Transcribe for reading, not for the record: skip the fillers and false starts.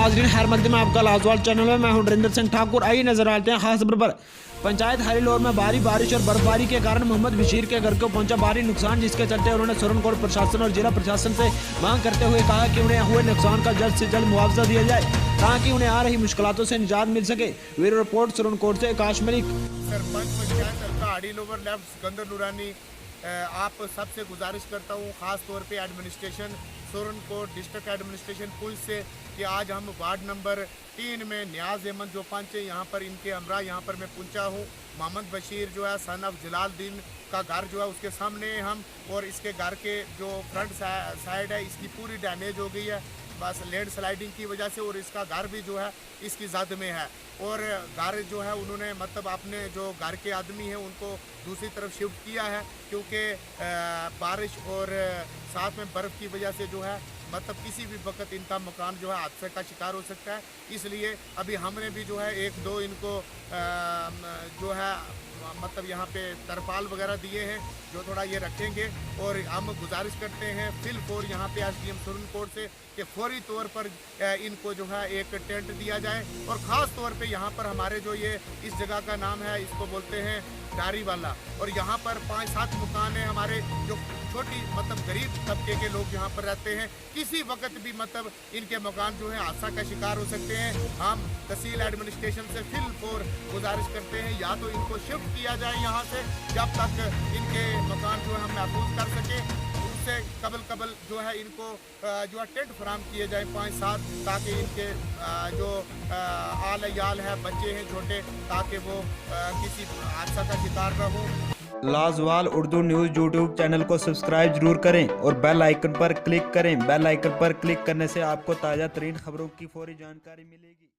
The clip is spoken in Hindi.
नाजरीन, खैर मकदम है आपका लाजवाल चैनल में। मैं हूं नरेंद्र सिंह ठाकुर। आइए नजर आते हैं खास खबर पर। पंचायत हालिया में भारी बारिश और बर्फबारी के कारण मोहम्मद बशीर के घर को पहुंचा भारी नुकसान, जिसके चलते उन्होंने सरनकोट प्रशासन और जिला प्रशासन से मांग करते हुए कहा कि उन्हें हुए नुकसान का जल्द से जल्द मुआवजा दिया जाए ताकि उन्हें आ रही मुश्किलों से निजात मिल सके। ब्यूरो रिपोर्ट सरनकोट से आकाश मलिक। सरपंच पंचायत हाड़ी लेफ्ट सकंदर नूरानी, आप सबसे गुजारिश करता हूँ ख़ास तौर पे एडमिनिस्ट्रेशन सरनकोट डिस्ट्रिक्ट एडमिनिस्ट्रेशन पुलिस से कि आज हम वार्ड नंबर 3 में न्याज अहमद जो पंच है यहाँ पर इनके हमरा यहाँ पर मैं पहुँचा हूँ। महमद बशीर जो है सन ऑफ जलाल का घर जो है उसके सामने हम, और इसके घर के जो फ्रंट साइड है इसकी पूरी डैमेज हो गई है बस लैंड स्लाइडिंग की वजह से, और इसका घर भी जो है इसकी जद में है। और घर जो है उन्होंने मतलब अपने जो घर के आदमी हैं उनको दूसरी तरफ शिफ्ट किया है, क्योंकि बारिश और साथ में बर्फ़ की वजह से जो है मतलब किसी भी वक्त इनका मकान जो है हादसे का शिकार हो सकता है। इसलिए अभी हमने भी जो है 1-2 इनको जो है मतलब यहाँ पे तरपाल वगैरह दिए हैं जो थोड़ा ये रखेंगे। और हम गुजारिश करते हैं फिलफोर यहाँ पे एसडीएम सरनकोट से कि फौरी तौर पर इनको जो है एक टेंट दिया जाए। और ख़ास तौर पे यहाँ पर हमारे जो ये इस जगह का नाम है इसको बोलते हैं डारी वाला, और यहाँ पर 5-7 मकान हैं हमारे जो छोटी मतलब गरीब तबके के लोग यहाँ पर रहते हैं। किसी वक्त भी मतलब इनके मकान जो है हादसा का शिकार हो सकते हैं। हम तहसील एडमिनिस्ट्रेशन से फिलफोर गुजारिश करते हैं या तो इनको शिफ्ट किया जाए यहाँ से जब तक इनके मकान जो है हम महफूज कर सकें। उससे कबल जो है इनको जो है टेंट फराम किए जाए 5-7, ताकि इनके जो आल याल है बच्चे हैं छोटे, ताकि वो किसी हादसा का शिकार न हो। लाजवाल उर्दू न्यूज़ यूट्यूब चैनल को सब्सक्राइब जरूर करें और बेल आइकन पर क्लिक करें। बेल आइकन पर क्लिक करने से आपको ताज़ा तरीन खबरों की फौरी जानकारी मिलेगी।